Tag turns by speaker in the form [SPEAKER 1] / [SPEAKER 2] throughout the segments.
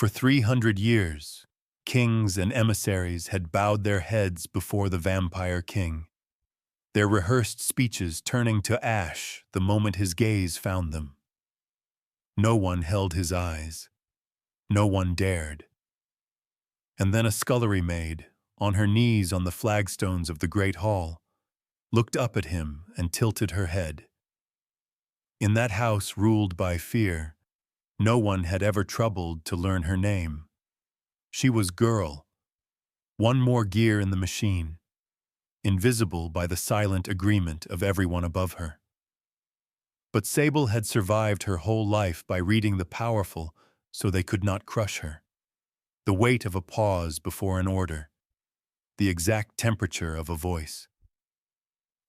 [SPEAKER 1] For 300 years, kings and emissaries had bowed their heads before the vampire king, their rehearsed speeches turning to ash the moment his gaze found them. No one held his eyes. No one dared. And then a scullery maid, on her knees on the flagstones of the great hall, looked up at him and tilted her head. In that house ruled by fear, no one had ever troubled to learn her name. She was Girl, one more gear in the machine, invisible by the silent agreement of everyone above her. But Sable had survived her whole life by reading the powerful so they could not crush her. The weight of a pause before an order, the exact temperature of a voice.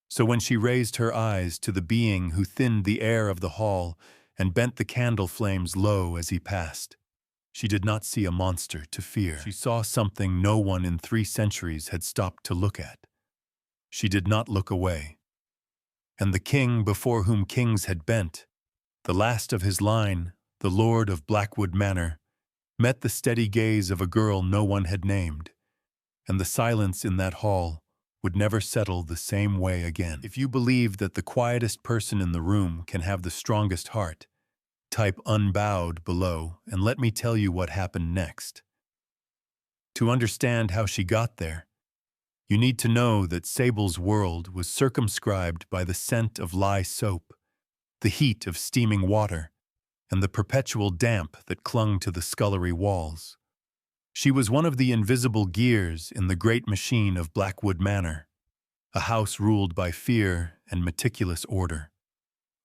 [SPEAKER 1] So when she raised her eyes to the being who thinned the air of the hall and bent the candle flames low as he passed, she did not see a monster to fear. She saw something no one in 3 centuries had stopped to look at. She did not look away. And the king before whom kings had bent, the last of his line, the Lord of Blackwood Manor, met the steady gaze of a girl no one had named, and the silence in that hall would never settle the same way again. If you believe that the quietest person in the room can have the strongest heart, type unbowed below and let me tell you what happened next. To understand how she got there, you need to know that Sable's world was circumscribed by the scent of lye soap, the heat of steaming water, and the perpetual damp that clung to the scullery walls. She was one of the invisible gears in the great machine of Blackwood Manor, a house ruled by fear and meticulous order.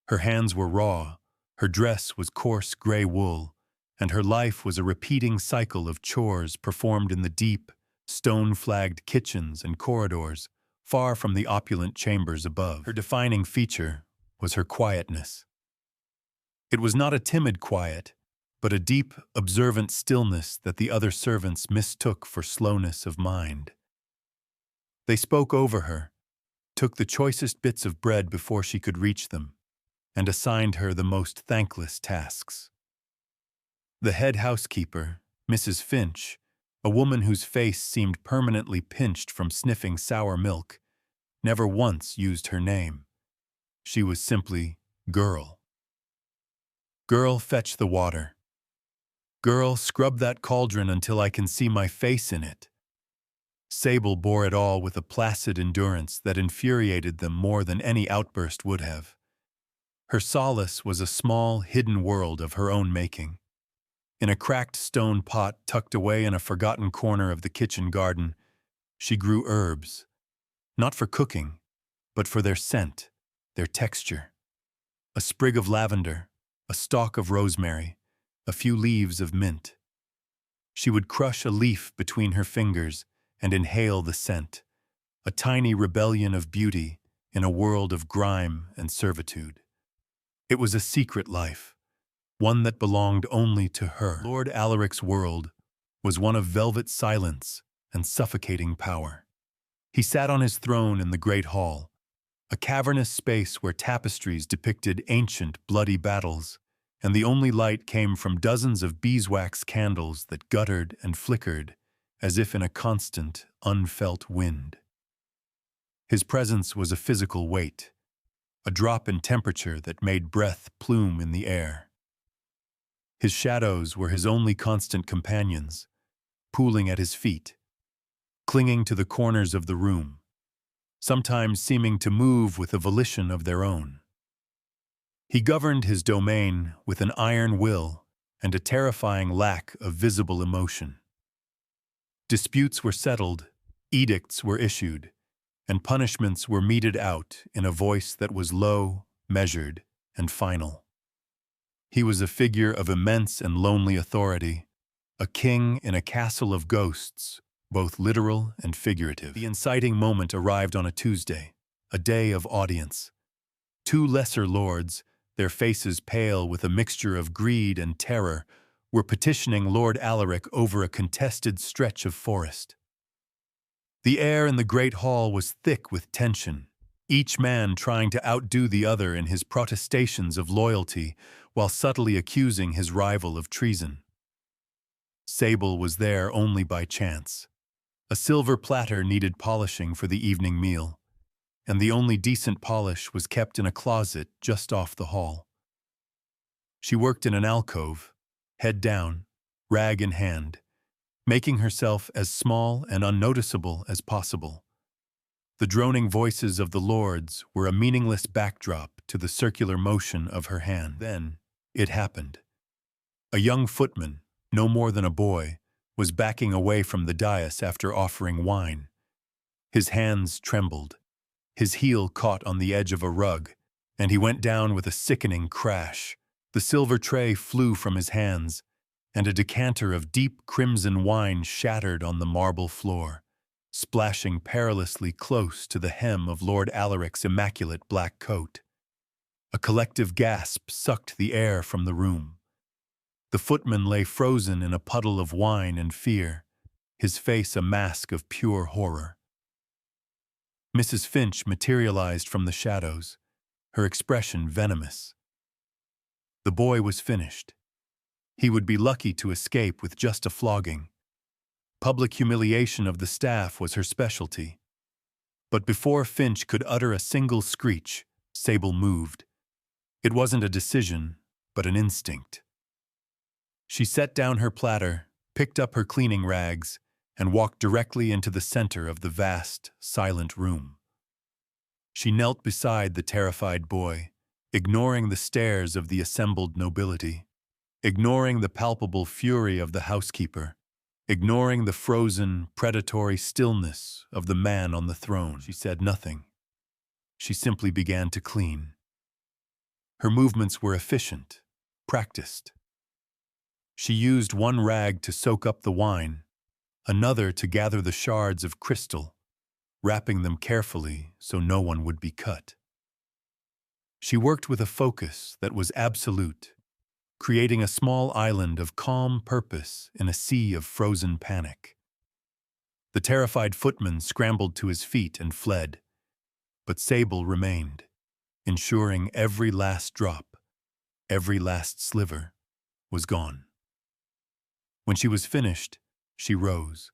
[SPEAKER 1] Her hands were raw, her dress was coarse gray wool, and her life was a repeating cycle of chores performed in the deep, stone-flagged kitchens and corridors, far from the opulent chambers above. Her defining feature was her quietness. It was not a timid quiet, but a deep, observant stillness that the other servants mistook for slowness of mind. They spoke over her, took the choicest bits of bread before she could reach them, and assigned her the most thankless tasks. The head housekeeper, Missus Finch, a woman whose face seemed permanently pinched from sniffing sour milk, never once used her name. She was simply Girl. Girl, fetch the water. Girl, scrub that cauldron until I can see my face in it. Sable bore it all with a placid endurance that infuriated them more than any outburst would have. Her solace was a small, hidden world of her own making. In a cracked stone pot tucked away in a forgotten corner of the kitchen garden, she grew herbs, not for cooking, but for their scent, their texture. A sprig of lavender, a stalk of rosemary, a few leaves of mint. She would crush a leaf between her fingers and inhale the scent, a tiny rebellion of beauty in a world of grime and servitude. It was a secret life, one that belonged only to her. Lord Alaric's world was one of velvet silence and suffocating power. He sat on his throne in the great hall, a cavernous space where tapestries depicted ancient, bloody battles, and the only light came from dozens of beeswax candles that guttered and flickered as if in a constant, unfelt wind. His presence was a physical weight, a drop in temperature that made breath plume in the air. His shadows were his only constant companions, pooling at his feet, clinging to the corners of the room, sometimes seeming to move with a volition of their own. He governed his domain with an iron will and a terrifying lack of visible emotion. Disputes were settled, edicts were issued, and punishments were meted out in a voice that was low, measured, and final. He was a figure of immense and lonely authority, a king in a castle of ghosts, both literal and figurative. The inciting moment arrived on a Tuesday, a day of audience. 2 lesser lords, their faces pale with a mixture of greed and terror, were petitioning Lord Alaric over a contested stretch of forest. The air in the great hall was thick with tension, each man trying to outdo the other in his protestations of loyalty while subtly accusing his rival of treason. Sable was there only by chance. A silver platter needed polishing for the evening meal, and the only decent polish was kept in a closet just off the hall. She worked in an alcove, head down, rag in hand, making herself as small and unnoticeable as possible. The droning voices of the lords were a meaningless backdrop to the circular motion of her hand. Then it happened. A young footman, no more than a boy, was backing away from the dais after offering wine. His hands trembled. His heel caught on the edge of a rug, and he went down with a sickening crash. The silver tray flew from his hands, and a decanter of deep crimson wine shattered on the marble floor, splashing perilously close to the hem of Lord Alaric's immaculate black coat. A collective gasp sucked the air from the room. The footman lay frozen in a puddle of wine and fear, his face a mask of pure horror. Mrs. Finch materialized from the shadows, her expression venomous. The boy was finished. He would be lucky to escape with just a flogging. Public humiliation of the staff was her specialty. But before Finch could utter a single screech, Sable moved. It wasn't a decision, but an instinct. She set down her platter, picked up her cleaning rags, and walked directly into the center of the vast, silent room. She knelt beside the terrified boy, ignoring the stares of the assembled nobility, ignoring the palpable fury of the housekeeper, ignoring the frozen, predatory stillness of the man on the throne. She said nothing. She simply began to clean. Her movements were efficient, practiced. She used one rag to soak up the wine, another to gather the shards of crystal, wrapping them carefully so no one would be cut. She worked with a focus that was absolute, creating a small island of calm purpose in a sea of frozen panic. The terrified footman scrambled to his feet and fled, but Sable remained, ensuring every last drop, every last sliver, was gone. When she was finished, she rose,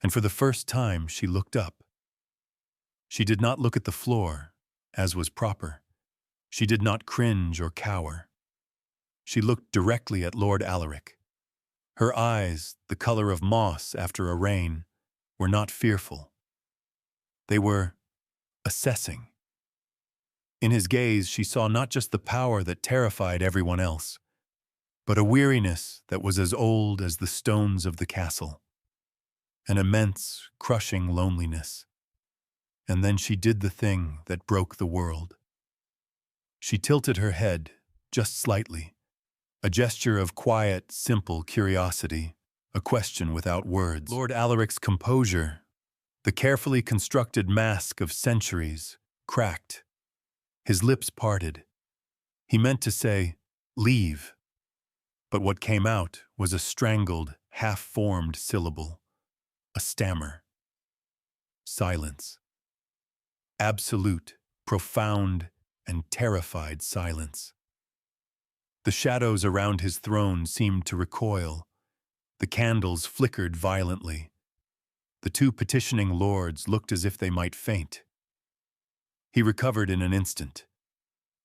[SPEAKER 1] and for the first time she looked up. She did not look at the floor, as was proper. She did not cringe or cower. She looked directly at Lord Alaric. Her eyes, the color of moss after a rain, were not fearful. They were assessing. In his gaze, she saw not just the power that terrified everyone else, but a weariness that was as old as the stones of the castle. An immense, crushing loneliness. And then she did the thing that broke the world. She tilted her head, just slightly, a gesture of quiet, simple curiosity, a question without words. Lord Alaric's composure, the carefully constructed mask of centuries, cracked. His lips parted. He meant to say, "Leave." But what came out was a strangled, half-formed syllable, a stammer. Silence. Absolute, profound, and terrified silence. The shadows around his throne seemed to recoil. The candles flickered violently. The two petitioning lords looked as if they might faint. He recovered in an instant.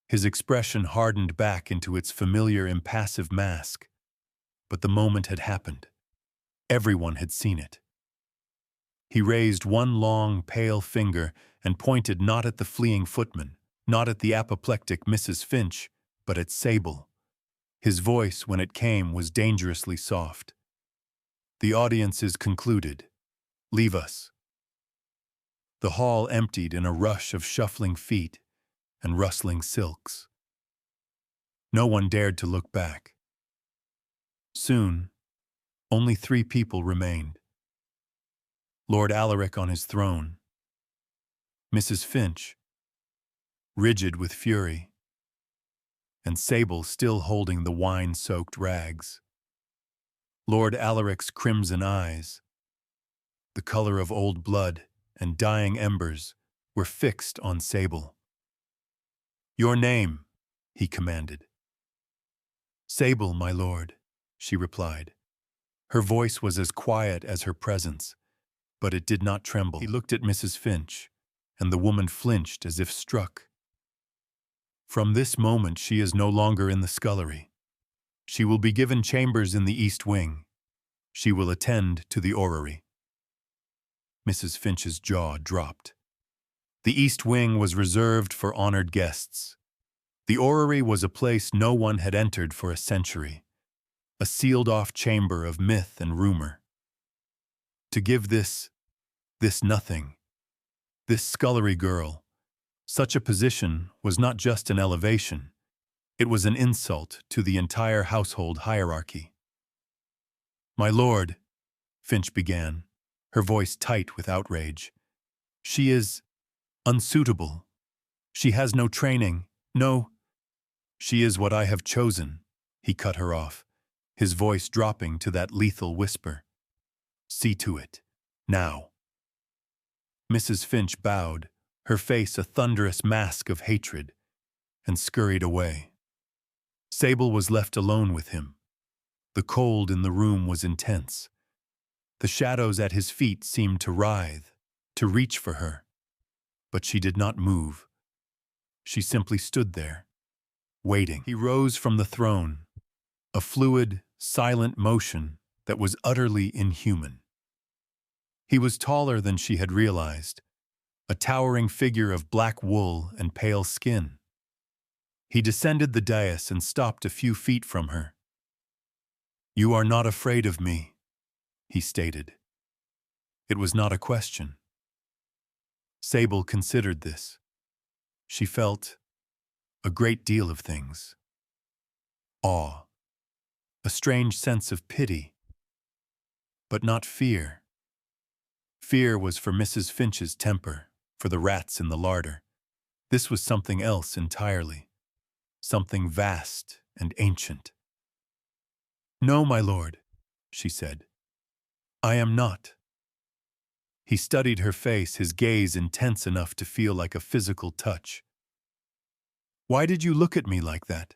[SPEAKER 1] His expression hardened back into its familiar impassive mask. But the moment had happened. Everyone had seen it. He raised one long, pale finger and pointed not at the fleeing footman, not at the apoplectic Mrs. Finch, but at Sable. His voice, when it came, was dangerously soft. "The audience is concluded. Leave us." The hall emptied in a rush of shuffling feet and rustling silks. No one dared to look back. Soon, only 3 people remained. Lord Alaric on his throne, Mrs. Finch, rigid with fury, and Sable still holding the wine-soaked rags. Lord Alaric's crimson eyes, the color of old blood and dying embers, were fixed on Sable. "Your name," he commanded. "Sable, my lord," she replied. Her voice was as quiet as her presence, but it did not tremble. He looked at Mrs. Finch, and the woman flinched as if struck. From this moment she is no longer in the scullery. She will be given chambers in the east wing. She will attend to the orrery. Mrs. Finch's jaw dropped. The east wing was reserved for honored guests. The orrery was a place no one had entered for a century, a sealed-off chamber of myth and rumor. To give this nothing, this scullery girl, such a position was not just an elevation, it was an insult to the entire household hierarchy. "My lord," Finch began, her voice tight with outrage, "she is unsuitable. She has no training, no—" "She is what I have chosen," he cut her off, his voice dropping to that lethal whisper. "See to it, now." Mrs. Finch bowed, her face a thunderous mask of hatred, and scurried away. Sable was left alone with him. The cold in the room was intense. The shadows at his feet seemed to writhe, to reach for her. But she did not move. She simply stood there, waiting. He rose from the throne, a fluid, silent motion that was utterly inhuman. He was taller than she had realized, a towering figure of black wool and pale skin. He descended the dais and stopped a few feet from her. "You are not afraid of me," he stated. It was not a question. Sable considered this. She felt a great deal of things. Awe, a strange sense of pity, but not fear. Fear was for Mrs. Finch's temper, for the rats in the larder. This was something else entirely, something vast and ancient. "No, my lord," she said. "I am not." He studied her face, his gaze intense enough to feel like a physical touch. "Why did you look at me like that?"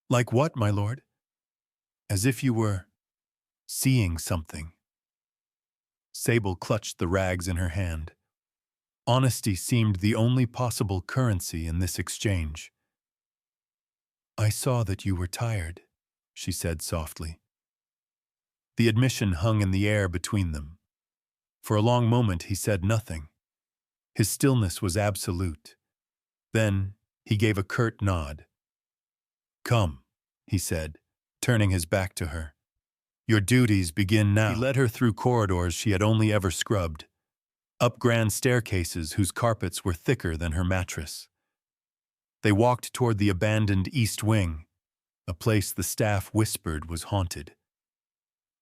[SPEAKER 1] "Like what, my lord?" "As if you were seeing something." Sable clutched the rags in her hand. Honesty seemed the only possible currency in this exchange. "I saw that you were tired," she said softly. The admission hung in the air between them. For a long moment he said nothing. His stillness was absolute. Then he gave a curt nod. "Come," he said, turning his back to her. "Your duties begin now." He led her through corridors she had only ever scrubbed, up grand staircases whose carpets were thicker than her mattress. They walked toward the abandoned East Wing, a place the staff whispered was haunted.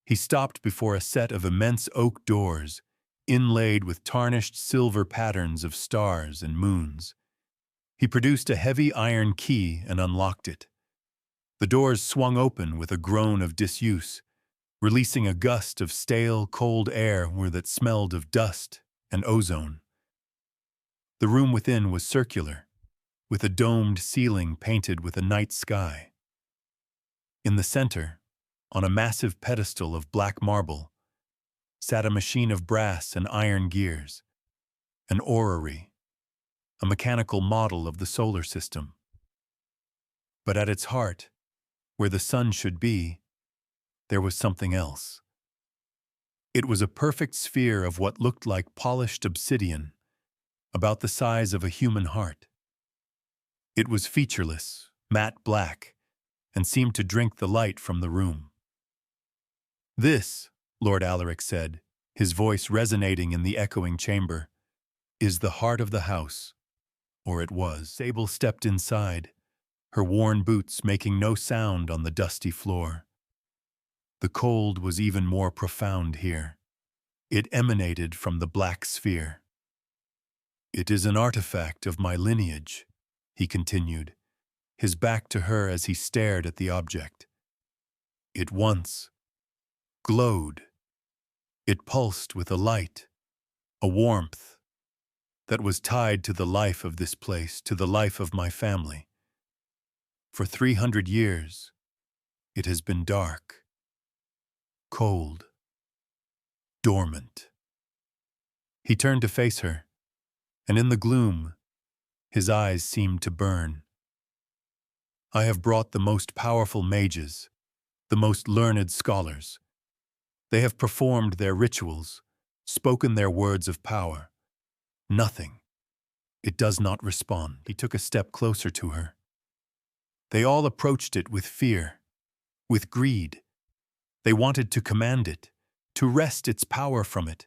[SPEAKER 1] He stopped before a set of immense oak doors, inlaid with tarnished silver patterns of stars and moons. He produced a heavy iron key and unlocked it. The doors swung open with a groan of disuse, releasing a gust of stale, cold air that smelled of dust and ozone. The room within was circular, with a domed ceiling painted with a night sky. In the center, on a massive pedestal of black marble, sat a machine of brass and iron gears, an orrery, a mechanical model of the solar system. But at its heart, where the sun should be, there was something else. It was a perfect sphere of what looked like polished obsidian, about the size of a human heart. It was featureless, matte black, and seemed to drink the light from the room. "This," Lord Alaric said, his voice resonating in the echoing chamber, "is the heart of the house," or it was. Sable stepped inside, her worn boots making no sound on the dusty floor. The cold was even more profound here. It emanated from the black sphere. "It is an artifact of my lineage," he continued, his back to her as he stared at the object. "It once glowed. It pulsed with a light, a warmth, that was tied to the life of this place, to the life of my family. For 300 years, it has been dark. cold, dormant. He turned to face her, and in the gloom, his eyes seemed to burn. I have brought the most powerful mages, the most learned scholars. They have performed their rituals, spoken their words of power. Nothing. It does not respond. He took a step closer to her. They all approached it with fear, with greed. They wanted to command it, to wrest its power from it.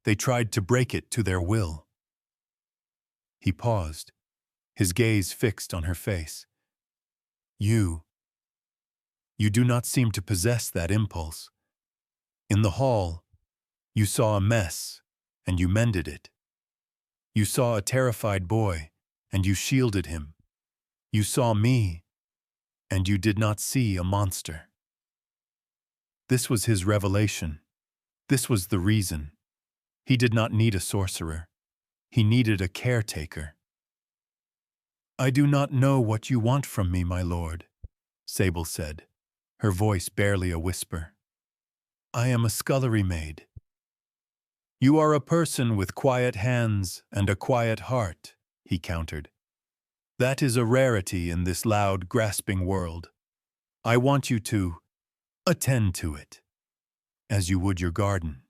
[SPEAKER 1] They tried to break it to their will. He paused, his gaze fixed on her face. You do not seem to possess that impulse. In the hall, you saw a mess, and you mended it. You saw a terrified boy, and you shielded him. You saw me, and you did not see a monster. This was his revelation. This was the reason. He did not need a sorcerer. He needed a caretaker. I do not know what you want from me, my lord, Sable said, her voice barely a whisper. I am a scullery maid. You are a person with quiet hands and a quiet heart, he countered. That is a rarity in this loud, grasping world. I want you to attend to it, as you would your garden.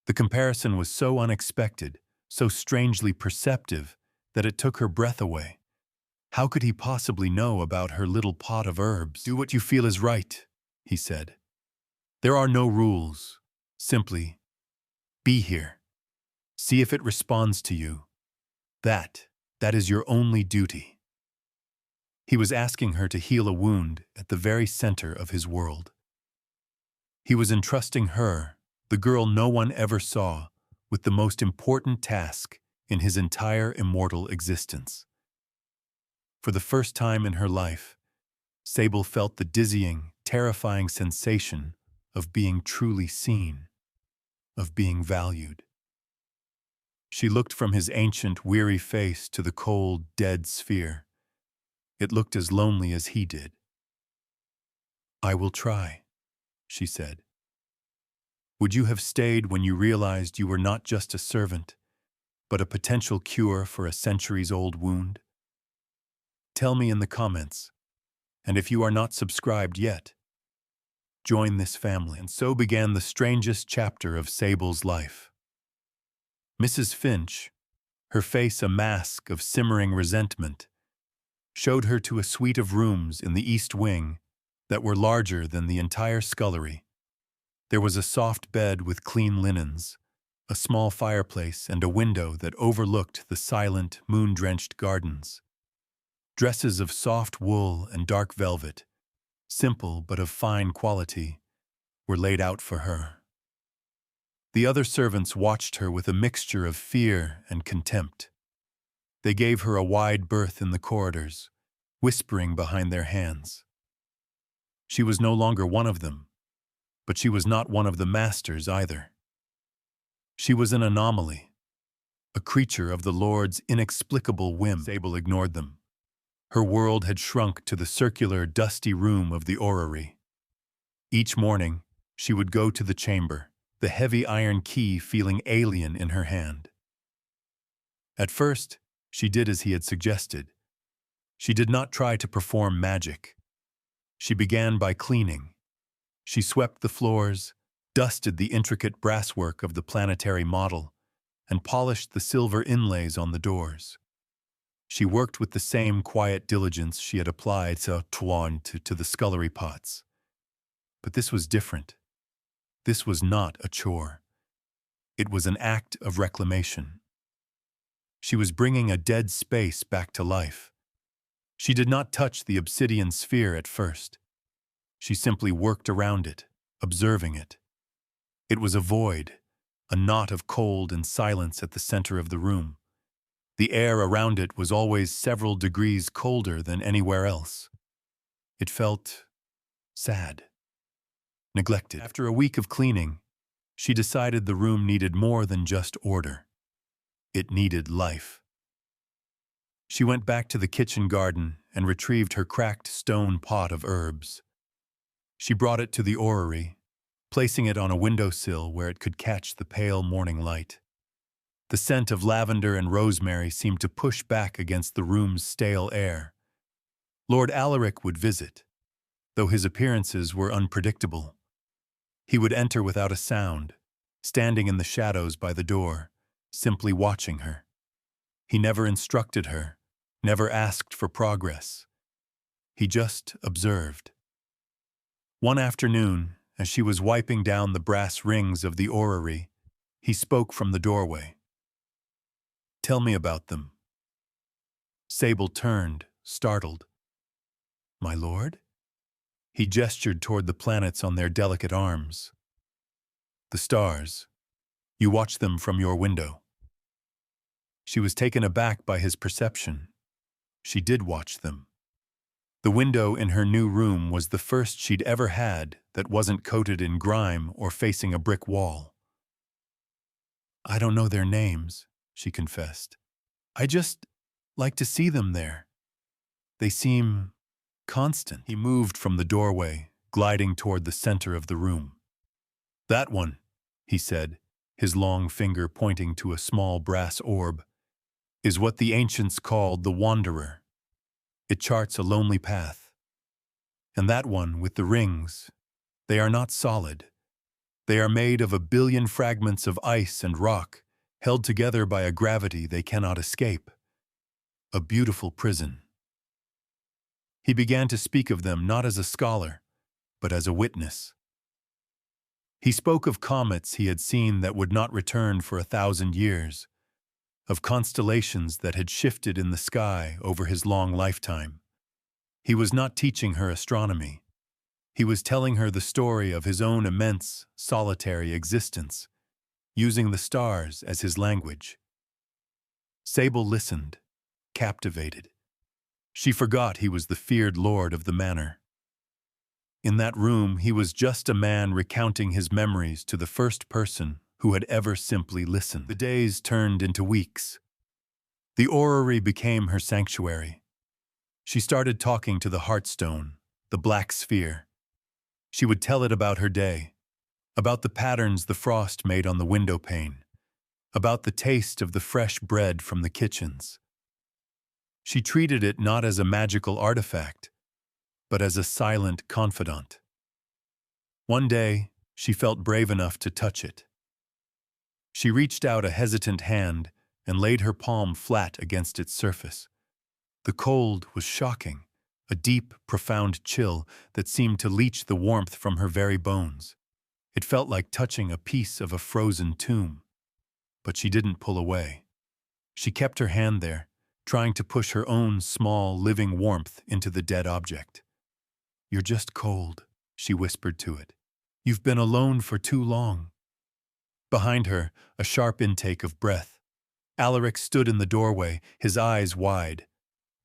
[SPEAKER 1] The comparison was so unexpected, so strangely perceptive, that it took her breath away. How could he possibly know about her little pot of herbs? Do what you feel is right, he said. There are no rules. Simply, be here. See if it responds to you. That is your only duty. He was asking her to heal a wound at the very center of his world. He was entrusting her, the girl no one ever saw, with the most important task in his entire immortal existence. For the first time in her life, Sable felt the dizzying, terrifying sensation of being truly seen, of being valued. She looked from his ancient, weary face to the cold, dead sphere. It looked as lonely as he did. I will try, she said. Would you have stayed when you realized you were not just a servant, but a potential cure for a centuries-old wound? Tell me in the comments, and if you are not subscribed yet, join this family. And so began the strangest chapter of Sable's life. Mrs. Finch, her face a mask of simmering resentment, showed her to a suite of rooms in the east wing that were larger than the entire scullery. There was a soft bed with clean linens, a small fireplace, and a window that overlooked the silent, moon-drenched gardens. Dresses of soft wool and dark velvet, simple but of fine quality, were laid out for her. The other servants watched her with a mixture of fear and contempt. They gave her a wide berth in the corridors, whispering behind their hands. She was no longer one of them, but she was not one of the masters either. She was an anomaly, a creature of the Lord's inexplicable whim. Sable ignored them. Her world had shrunk to the circular, dusty room of the orrery. Each morning, she would go to the chamber, the heavy iron key feeling alien in her hand. At first, she did as he had suggested. She did not try to perform magic. She began by cleaning. She swept the floors, dusted the intricate brasswork of the planetary model, and polished the silver inlays on the doors. She worked with the same quiet diligence she had applied to the scullery pots. But this was different. This was not a chore. It was an act of reclamation. She was bringing a dead space back to life. She did not touch the obsidian sphere at first. She simply worked around it, observing it. It was a void, a knot of cold and silence at the center of the room. The air around it was always several degrees colder than anywhere else. It felt sad, neglected. After a week of cleaning, she decided the room needed more than just order. It needed life. She went back to the kitchen garden and retrieved her cracked stone pot of herbs. She brought it to the orrery, placing it on a windowsill where it could catch the pale morning light. The scent of lavender and rosemary seemed to push back against the room's stale air. Lord Alaric would visit, though his appearances were unpredictable. He would enter without a sound, standing in the shadows by the door, simply watching her. He never instructed her, never asked for progress. He just observed. One afternoon, as she was wiping down the brass rings of the orrery, he spoke from the doorway. "Tell me about them." Sable turned, startled. "My lord?" He gestured toward the planets on their delicate arms. "The stars. You watch them from your window." She was taken aback by his perception. She did watch them. The window in her new room was the first she'd ever had that wasn't coated in grime or facing a brick wall. "I don't know their names," she confessed. "I just like to see them there. They seem constant." He moved from the doorway, gliding toward the center of the room. "That one," he said, his long finger pointing to a small brass orb, "is what the ancients called the Wanderer. It charts a lonely path. And that one with the rings, they are not solid. They are made of 1,000,000,000 fragments of ice and rock, held together by a gravity they cannot escape. A beautiful prison." He began to speak of them not as a scholar, but as a witness. He spoke of comets he had seen that would not return for 1,000 years, of constellations that had shifted in the sky over his long lifetime. He was not teaching her astronomy. He was telling her the story of his own immense, solitary existence, using the stars as his language. Sable listened, captivated. She forgot he was the feared lord of the manor. In that room, he was just a man recounting his memories to the first person who had ever simply listened. The days turned into weeks. The orrery became her sanctuary. She started talking to the heartstone, the black sphere. She would tell it about her day, about the patterns the frost made on the window pane, about the taste of the fresh bread from the kitchens. She treated it not as a magical artifact, but as a silent confidant. One day, she felt brave enough to touch it. She reached out a hesitant hand and laid her palm flat against its surface. The cold was shocking, a deep, profound chill that seemed to leach the warmth from her very bones. It felt like touching a piece of a frozen tomb. But she didn't pull away. She kept her hand there, trying to push her own small, living warmth into the dead object. "You're just cold," she whispered to it. "You've been alone for too long." Behind her, a sharp intake of breath. Alaric stood in the doorway, his eyes wide.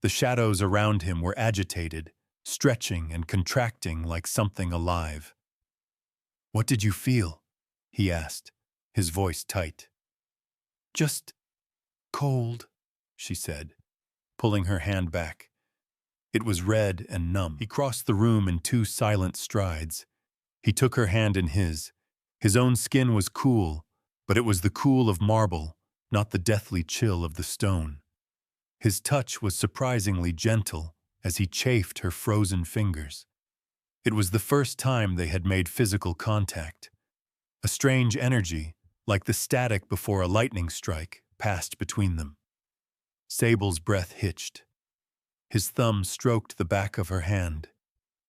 [SPEAKER 1] The shadows around him were agitated, stretching and contracting like something alive. "What did you feel?" he asked, his voice tight. "Just cold," she said, pulling her hand back. It was red and numb. He crossed the room in 2 silent strides. He took her hand in his. His own skin was cool, but it was the cool of marble, not the deathly chill of the stone. His touch was surprisingly gentle as he chafed her frozen fingers. It was the first time they had made physical contact. A strange energy, like the static before a lightning strike, passed between them. Sable's breath hitched. His thumb stroked the back of her hand,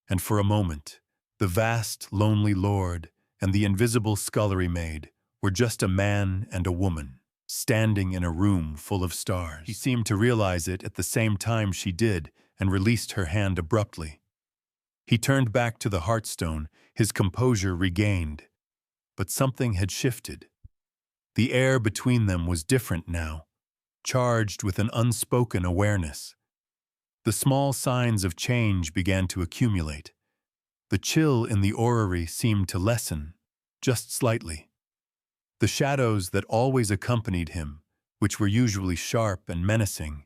[SPEAKER 1] and for a moment, the vast, lonely lord and the invisible scullery maid were just a man and a woman, standing in a room full of stars. He seemed to realize it at the same time she did and released her hand abruptly. He turned back to the heartstone, his composure regained. But something had shifted. The air between them was different now, charged with an unspoken awareness. The small signs of change began to accumulate. The chill in the orrery seemed to lessen, just slightly. The shadows that always accompanied him, which were usually sharp and menacing,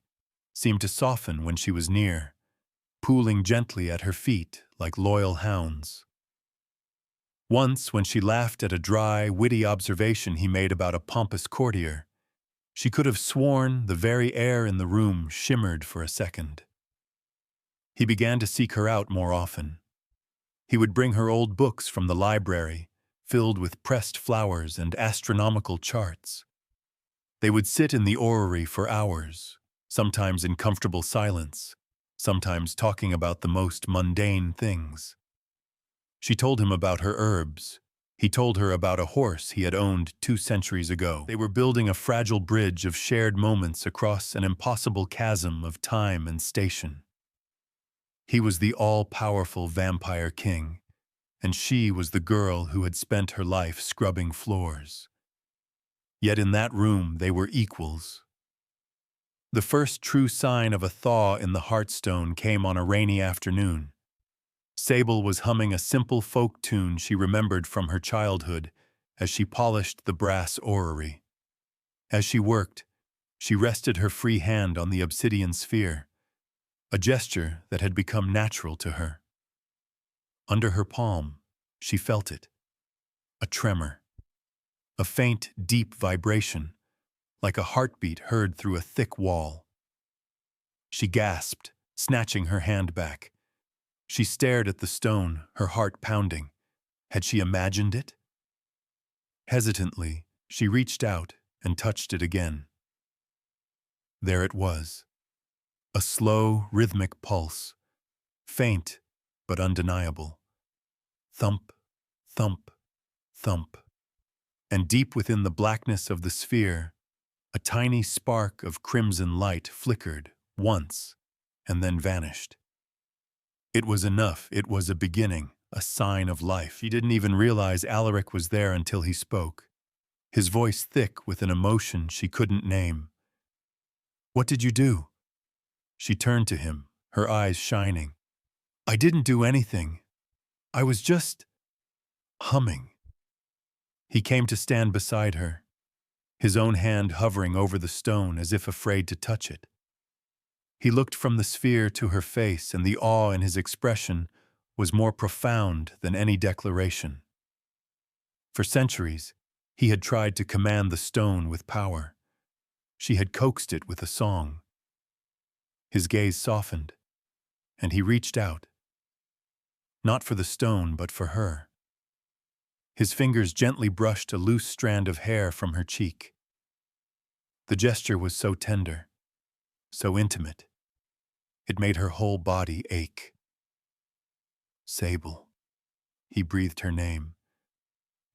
[SPEAKER 1] seemed to soften when she was near, pooling gently at her feet like loyal hounds. Once, when she laughed at a dry, witty observation he made about a pompous courtier, she could have sworn the very air in the room shimmered for a second. He began to seek her out more often. He would bring her old books from the library, filled with pressed flowers and astronomical charts. They would sit in the orrery for hours, sometimes in comfortable silence, sometimes talking about the most mundane things. She told him about her herbs. He told her about a horse he had owned 2 centuries ago. They were building a fragile bridge of shared moments across an impossible chasm of time and station. He was the all-powerful vampire king, and she was the girl who had spent her life scrubbing floors. Yet in that room they were equals. The first true sign of a thaw in the Heartstone came on a rainy afternoon. Sable was humming a simple folk tune she remembered from her childhood as she polished the brass orrery. As she worked, she rested her free hand on the obsidian sphere, a gesture that had become natural to her. Under her palm, she felt it, a tremor, a faint, deep vibration, like a heartbeat heard through a thick wall. She gasped, snatching her hand back. She stared at the stone, her heart pounding. Had she imagined it? Hesitantly, she reached out and touched it again. There it was, a slow, rhythmic pulse, faint but undeniable. Thump, thump, thump. And deep within the blackness of the sphere, a tiny spark of crimson light flickered once and then vanished. It was enough. It was a beginning, a sign of life. She didn't even realize Alaric was there until he spoke, his voice thick with an emotion she couldn't name. "What did you do?" She turned to him, her eyes shining. "I didn't do anything. I was just humming." He came to stand beside her, his own hand hovering over the stone as if afraid to touch it. He looked from the sphere to her face, and the awe in his expression was more profound than any declaration. For centuries, he had tried to command the stone with power. She had coaxed it with a song. His gaze softened, and he reached out. Not for the stone, but for her. His fingers gently brushed a loose strand of hair from her cheek. The gesture was so tender, so intimate. It made her whole body ache. "Sable." He breathed her name,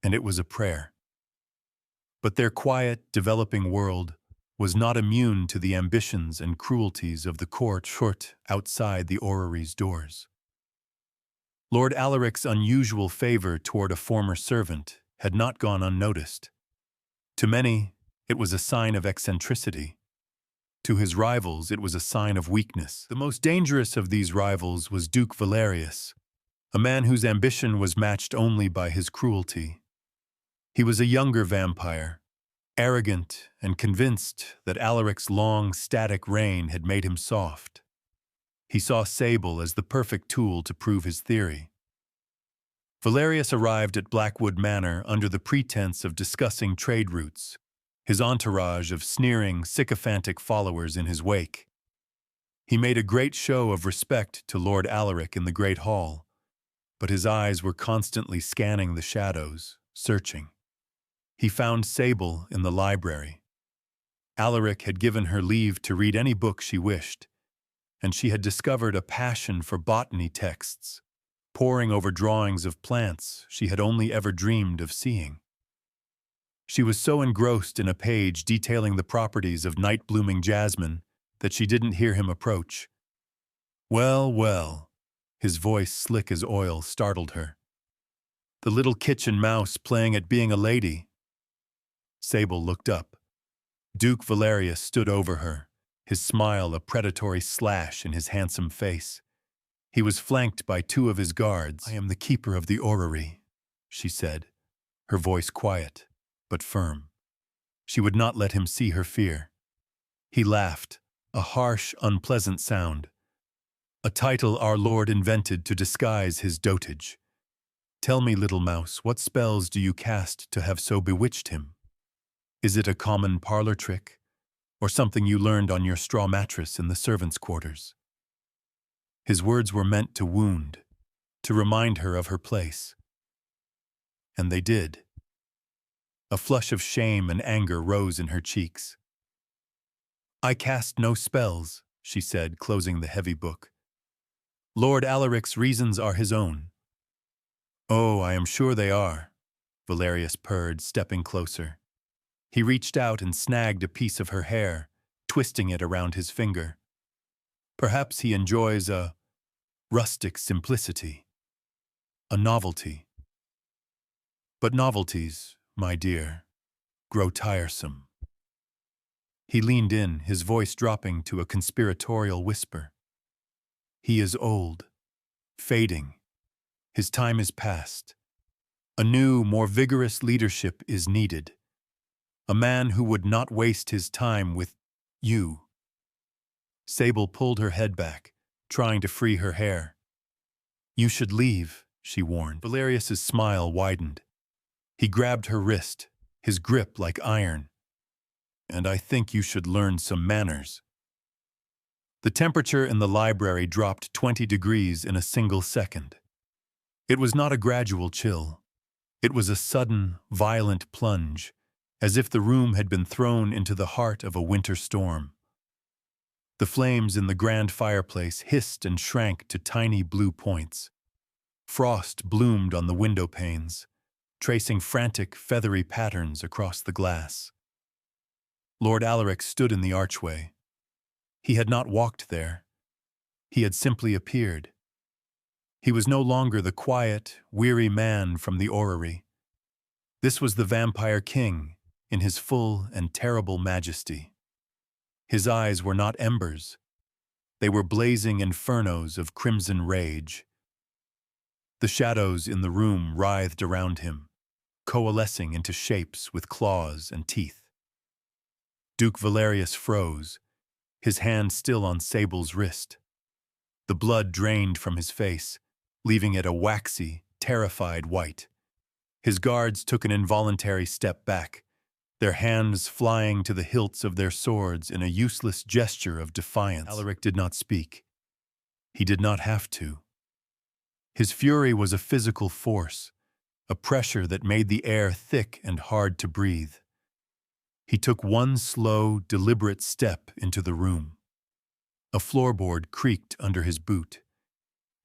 [SPEAKER 1] and it was a prayer. But their quiet, developing world was not immune to the ambitions and cruelties of the court short outside the orrery's doors. Lord Alaric's unusual favor toward a former servant had not gone unnoticed. To many, it was a sign of eccentricity. To his rivals, it was a sign of weakness. The most dangerous of these rivals was Duke Valerius, a man whose ambition was matched only by his cruelty. He was a younger vampire, arrogant and convinced that Alaric's long, static reign had made him soft. He saw Sable as the perfect tool to prove his theory. Valerius arrived at Blackwood Manor under the pretense of discussing trade routes, his entourage of sneering, sycophantic followers in his wake. He made a great show of respect to Lord Alaric in the great hall, but his eyes were constantly scanning the shadows, searching. He found Sable in the library. Alaric had given her leave to read any book she wished, and she had discovered a passion for botany texts, poring over drawings of plants she had only ever dreamed of seeing. She was so engrossed in a page detailing the properties of night-blooming jasmine that she didn't hear him approach. "Well, well," his voice slick as oil startled her. "The little kitchen mouse playing at being a lady." Sable looked up. Duke Valerius stood over her, his smile a predatory slash in his handsome face. He was flanked by 2 of his guards. "I am the keeper of the orrery," she said, her voice quiet but firm. She would not let him see her fear. He laughed, a harsh, unpleasant sound, a title our Lord invented to disguise his dotage. Tell me, little mouse, what spells do you cast to have so bewitched him? Is it a common parlor trick, or something you learned on your straw mattress in the servants' quarters?" His words were meant to wound, to remind her of her place. And they did. A flush of shame and anger rose in her cheeks. "I cast no spells," she said, closing the heavy book. "Lord Alaric's reasons are his own." "Oh, I am sure they are," Valerius purred, stepping closer. He reached out and snagged a piece of her hair, twisting it around his finger. "Perhaps he enjoys a rustic simplicity, a novelty. But novelties, my dear, grow tiresome." He leaned in, his voice dropping to a conspiratorial whisper. "He is old, fading. His time is past. A new, more vigorous leadership is needed. A man who would not waste his time with you." Sable pulled her head back, trying to free her hair. "You should leave," she warned. Valerius's smile widened. He grabbed her wrist, his grip like iron. "And I think you should learn some manners." The temperature in the library dropped 20 degrees in a single second. It was not a gradual chill. It was a sudden, violent plunge, as if the room had been thrown into the heart of a winter storm. The flames in the grand fireplace hissed and shrank to tiny blue points. Frost bloomed on the window panes, tracing frantic, feathery patterns across the glass. Lord Alaric stood in the archway. He had not walked there. He had simply appeared. He was no longer the quiet, weary man from the orrery. This was the vampire king in his full and terrible majesty. His eyes were not embers. They were blazing infernos of crimson rage. The shadows in the room writhed around him, coalescing into shapes with claws and teeth. Duke Valerius froze, his hand still on Sable's wrist. The blood drained from his face, leaving it a waxy, terrified white. His guards took an involuntary step back, their hands flying to the hilts of their swords in a useless gesture of defiance. Alaric did not speak. He did not have to. His fury was a physical force, a pressure that made the air thick and hard to breathe. He took one slow, deliberate step into the room. A floorboard creaked under his boot,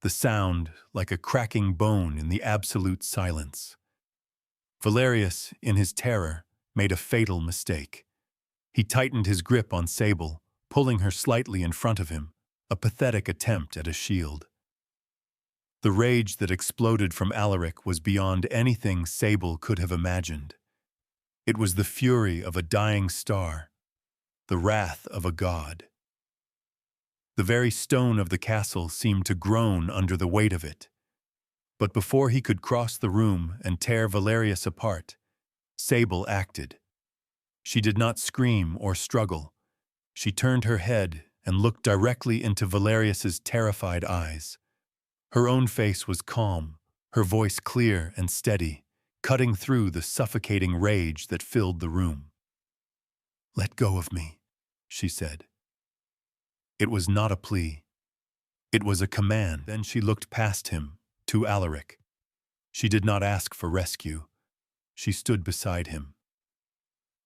[SPEAKER 1] the sound like a cracking bone in the absolute silence. Valerius, in his terror, made a fatal mistake. He tightened his grip on Sable, pulling her slightly in front of him, a pathetic attempt at a shield. The rage that exploded from Alaric was beyond anything Sable could have imagined. It was the fury of a dying star, the wrath of a god. The very stone of the castle seemed to groan under the weight of it. But before he could cross the room and tear Valerius apart, Sable acted. She did not scream or struggle. She turned her head and looked directly into Valerius's terrified eyes. Her own face was calm, her voice clear and steady, cutting through the suffocating rage that filled the room. "Let go of me," she said. It was not a plea. It was a command. Then she looked past him, to Alaric. She did not ask for rescue. She stood beside him.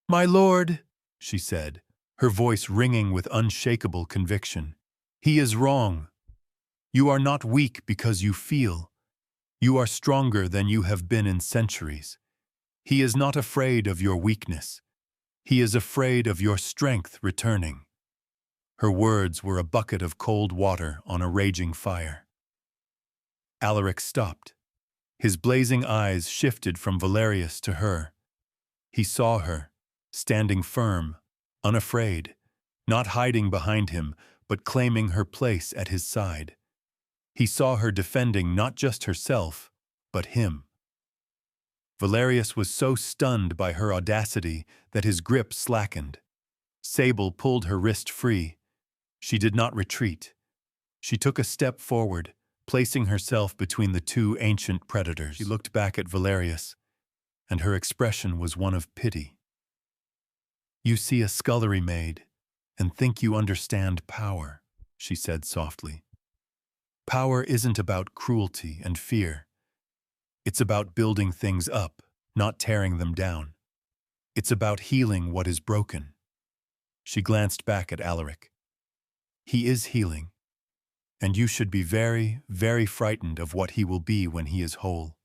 [SPEAKER 1] "My lord," she said, her voice ringing with unshakable conviction, "he is wrong. You are not weak because you feel. You are stronger than you have been in centuries. He is not afraid of your weakness. He is afraid of your strength returning." Her words were a bucket of cold water on a raging fire. Alaric stopped. His blazing eyes shifted from Valerius to her. He saw her, standing firm, unafraid, not hiding behind him, but claiming her place at his side. He saw her defending not just herself, but him. Valerius was so stunned by her audacity that his grip slackened. Sable pulled her wrist free. She did not retreat. She took a step forward, placing herself between the two ancient predators. She looked back at Valerius, and her expression was one of pity. "You see a scullery maid, and think you understand power," she said softly. "Power isn't about cruelty and fear. It's about building things up, not tearing them down. It's about healing what is broken." She glanced back at Alaric. "He is healing, and you should be very, very frightened of what he will be when he is whole."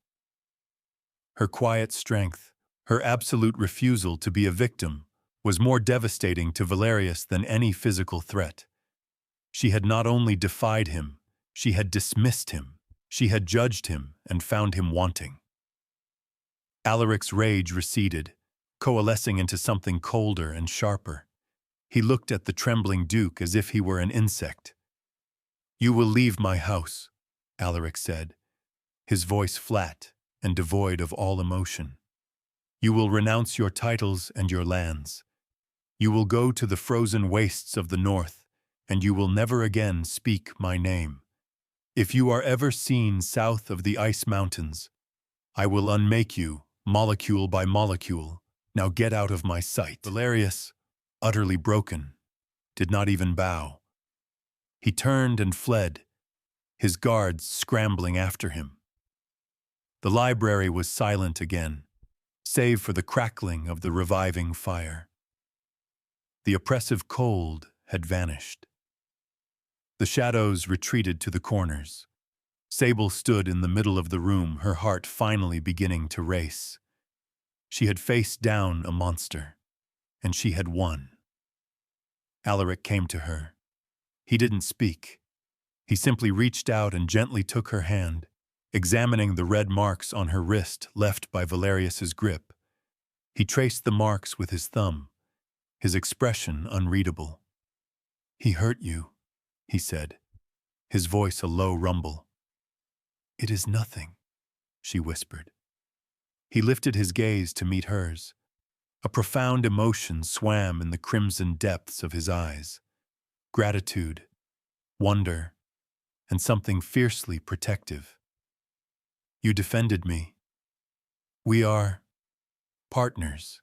[SPEAKER 1] Her quiet strength, her absolute refusal to be a victim, was more devastating to Valerius than any physical threat. She had not only defied him, she had dismissed him. She had judged him and found him wanting. Alaric's rage receded, coalescing into something colder and sharper. He looked at the trembling duke as if he were an insect. "You will leave my house," Alaric said, his voice flat and devoid of all emotion. "You will renounce your titles and your lands. You will go to the frozen wastes of the north, and you will never again speak my name. If you are ever seen south of the ice mountains, I will unmake you, molecule by molecule. Now get out of my sight." Valerius, utterly broken, did not even bow. He turned and fled, his guards scrambling after him. The library was silent again, save for the crackling of the reviving fire. The oppressive cold had vanished. The shadows retreated to the corners. Sable stood in the middle of the room, her heart finally beginning to race. She had faced down a monster, and she had won. Alaric came to her. He didn't speak. He simply reached out and gently took her hand, examining the red marks on her wrist left by Valerius's grip. He traced the marks with his thumb, his expression unreadable. "He hurt you," he said, his voice a low rumble. "It is nothing," she whispered. He lifted his gaze to meet hers. A profound emotion swam in the crimson depths of his eyes. Gratitude, wonder, and something fiercely protective. "You defended me. We are partners,"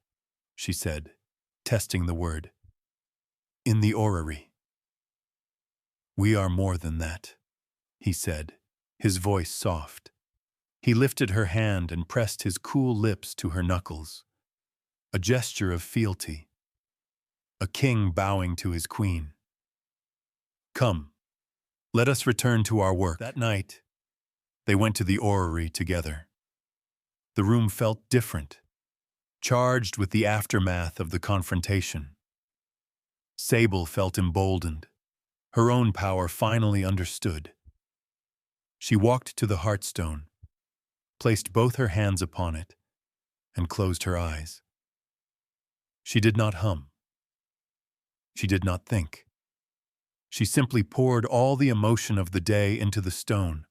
[SPEAKER 1] she said, testing the word. "In the orrery." "We are more than that," he said, his voice soft. He lifted her hand and pressed his cool lips to her knuckles. A gesture of fealty. A king bowing to his queen. "Come, let us return to our work." That night, they went to the orrery together. The room felt different, charged with the aftermath of the confrontation. Sable felt emboldened, her own power finally understood. She walked to the hearthstone, placed both her hands upon it, and closed her eyes. She did not hum. She did not think. She simply poured all the emotion of the day into the stone.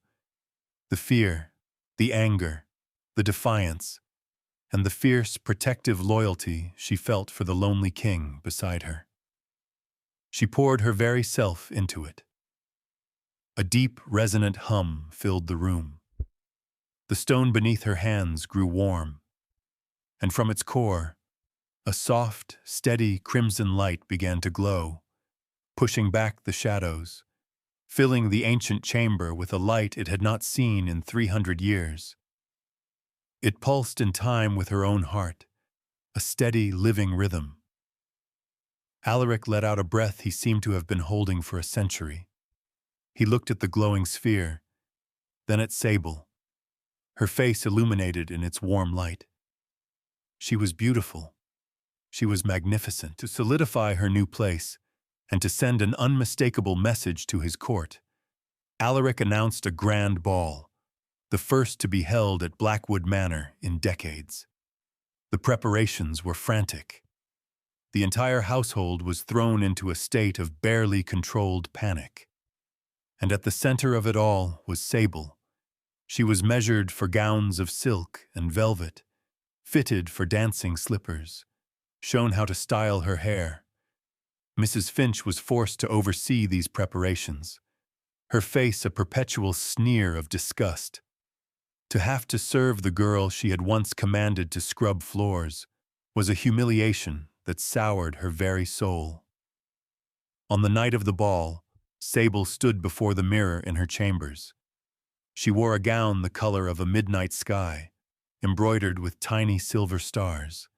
[SPEAKER 1] The fear, the anger, the defiance, and the fierce, protective loyalty she felt for the lonely king beside her. She poured her very self into it. A deep, resonant hum filled the room. The stone beneath her hands grew warm, and from its core, a soft, steady crimson light began to glow, pushing back the shadows, filling the ancient chamber with a light it had not seen in 300 years. It pulsed in time with her own heart, a steady, living rhythm. Alaric let out a breath he seemed to have been holding for a century. He looked at the glowing sphere, then at Sable, her face illuminated in its warm light. She was beautiful. She was magnificent. To solidify her new place and to send an unmistakable message to his court, Alaric announced a grand ball, the first to be held at Blackwood Manor in decades. The preparations were frantic. The entire household was thrown into a state of barely controlled panic. And at the center of it all was Sable. She was measured for gowns of silk and velvet, fitted for dancing slippers, shown how to style her hair. Mrs. Finch was forced to oversee these preparations, her face a perpetual sneer of disgust. To have to serve the girl she had once commanded to scrub floors was a humiliation that soured her very soul. On the night of the ball, Sable stood before the mirror in her chambers. She wore a gown the color of a midnight sky, embroidered with tiny silver stars.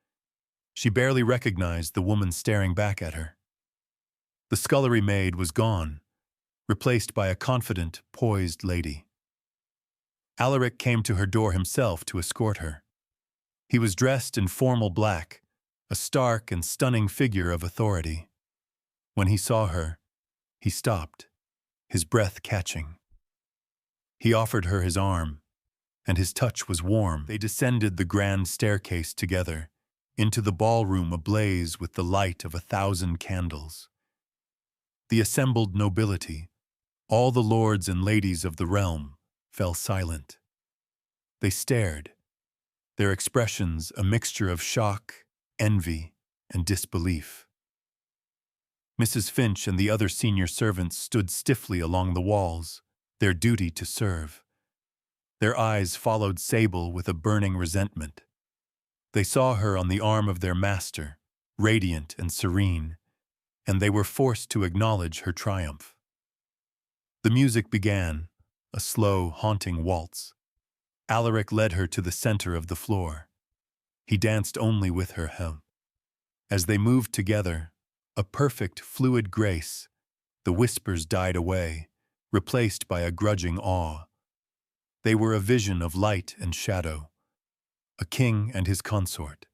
[SPEAKER 1] She barely recognized the woman staring back at her. The scullery maid was gone, replaced by a confident, poised lady. Alaric came to her door himself to escort her. He was dressed in formal black, a stark and stunning figure of authority. When he saw her, he stopped, his breath catching. He offered her his arm, and his touch was warm. They descended the grand staircase together, into the ballroom ablaze with the light of 1,000 candles. The assembled nobility, all the lords and ladies of the realm, fell silent. They stared, their expressions a mixture of shock, envy, and disbelief. Mrs. Finch and the other senior servants stood stiffly along the walls, their duty to serve. Their eyes followed Sable with a burning resentment. They saw her on the arm of their master, radiant and serene, and they were forced to acknowledge her triumph. The music began, a slow, haunting waltz. Alaric led her to the center of the floor. He danced only with her help. As they moved together, a perfect, fluid grace, the whispers died away, replaced by a grudging awe. They were a vision of light and shadow, a king and his consort,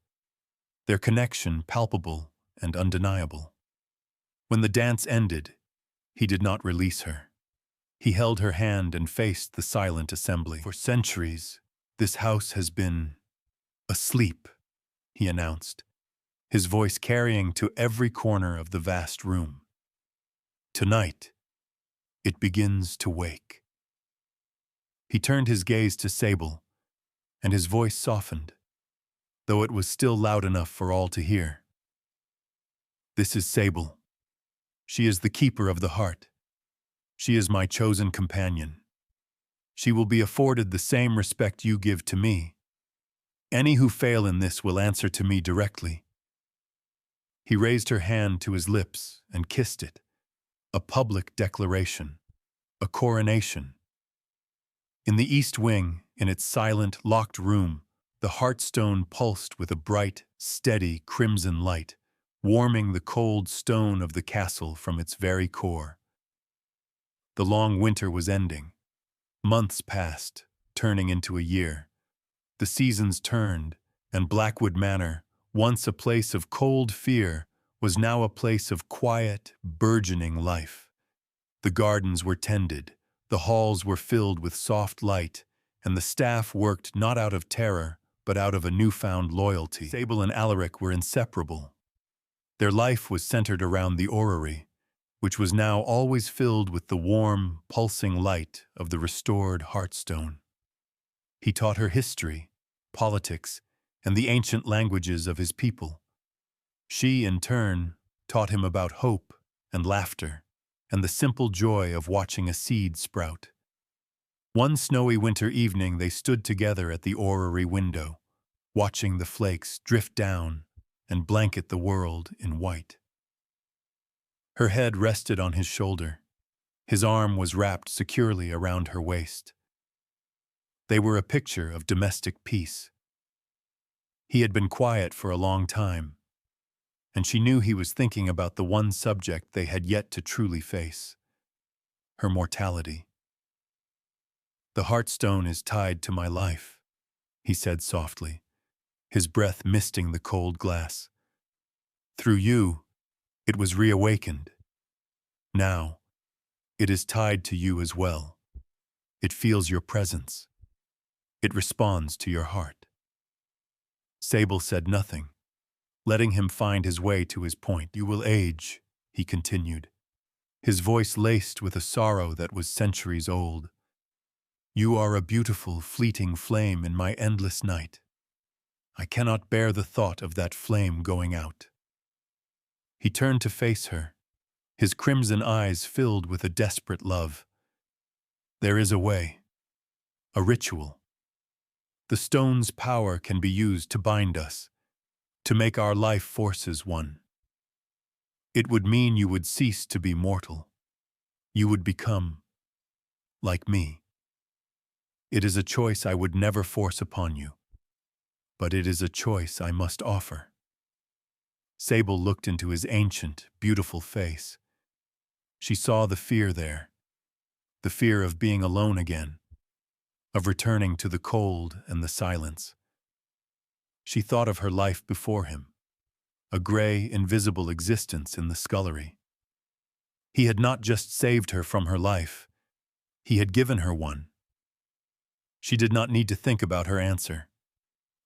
[SPEAKER 1] their connection palpable and undeniable. When the dance ended, he did not release her. He held her hand and faced the silent assembly. For centuries, this house has been asleep, he announced, his voice carrying to every corner of the vast room. Tonight, it begins to wake. He turned his gaze to Sable, and his voice softened, though it was still loud enough for all to hear. This is Sable. She is the keeper of the heart. She is my chosen companion. She will be afforded the same respect you give to me. Any who fail in this will answer to me directly. He raised her hand to his lips and kissed it, a public declaration, a coronation. In the east wing, in its silent, locked room, the hearthstone pulsed with a bright, steady, crimson light, warming the cold stone of the castle from its very core. The long winter was ending. Months passed, turning into a year. The seasons turned, and Blackwood Manor, once a place of cold fear, was now a place of quiet, burgeoning life. The gardens were tended, the halls were filled with soft light, and the staff worked not out of terror, but out of a newfound loyalty. Sable and Alaric were inseparable. Their life was centered around the orrery, which was now always filled with the warm, pulsing light of the restored hearthstone. He taught her history, politics, and the ancient languages of his people. She, in turn, taught him about hope and laughter, and the simple joy of watching a seed sprout. One snowy winter evening they stood together at the orrery window, watching the flakes drift down and blanket the world in white. Her head rested on his shoulder. His arm was wrapped securely around her waist. They were a picture of domestic peace. He had been quiet for a long time, and she knew he was thinking about the one subject they had yet to truly face: her mortality. "The hearthstone is tied to my life," he said softly, his breath misting the cold glass. "Through you, it was reawakened. Now, it is tied to you as well. It feels your presence. It responds to your heart." Sable said nothing, letting him find his way to his point. "You will age," he continued, his voice laced with a sorrow that was centuries old. "You are a beautiful, fleeting flame in my endless night. I cannot bear the thought of that flame going out." He turned to face her, his crimson eyes filled with a desperate love. There is a way, a ritual. The stone's power can be used to bind us, to make our life forces one. It would mean you would cease to be mortal. You would become like me. It is a choice I would never force upon you, but it is a choice I must offer. Sable looked into his ancient, beautiful face. She saw the fear there, the fear of being alone again, of returning to the cold and the silence. She thought of her life before him, a gray, invisible existence in the scullery. He had not just saved her from her life, he had given her one. She did not need to think about her answer.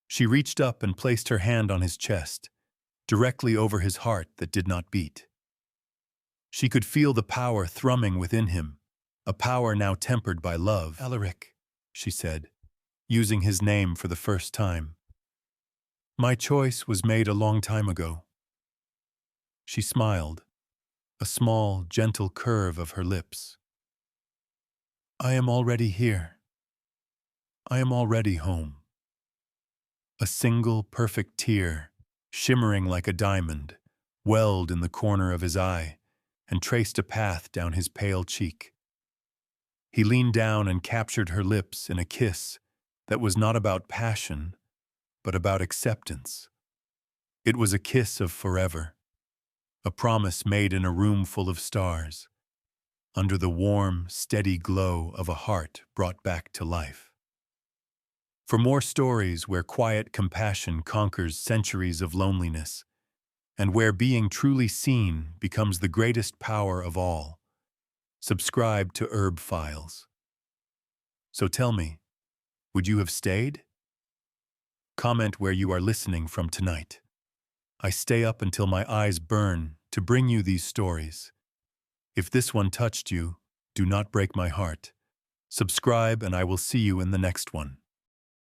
[SPEAKER 1] She reached up and placed her hand on his chest, directly over his heart that did not beat. She could feel the power thrumming within him, a power now tempered by love. "Alaric," she said, using his name for the first time. "My choice was made a long time ago." She smiled, a small, gentle curve of her lips. "I am already here. I am already home." A single, perfect tear, shimmering like a diamond, welled in the corner of his eye and traced a path down his pale cheek. He leaned down and captured her lips in a kiss that was not about passion, but about acceptance. It was a kiss of forever, a promise made in a room full of stars, under the warm, steady glow of a heart brought back to life. For more stories where quiet compassion conquers centuries of loneliness, and where being truly seen becomes the greatest power of all, subscribe to Herb Files. So tell me, would you have stayed? Comment where you are listening from tonight. I stay up until my eyes burn to bring you these stories. If this one touched you, do not break my heart. Subscribe and I will see you in the next one.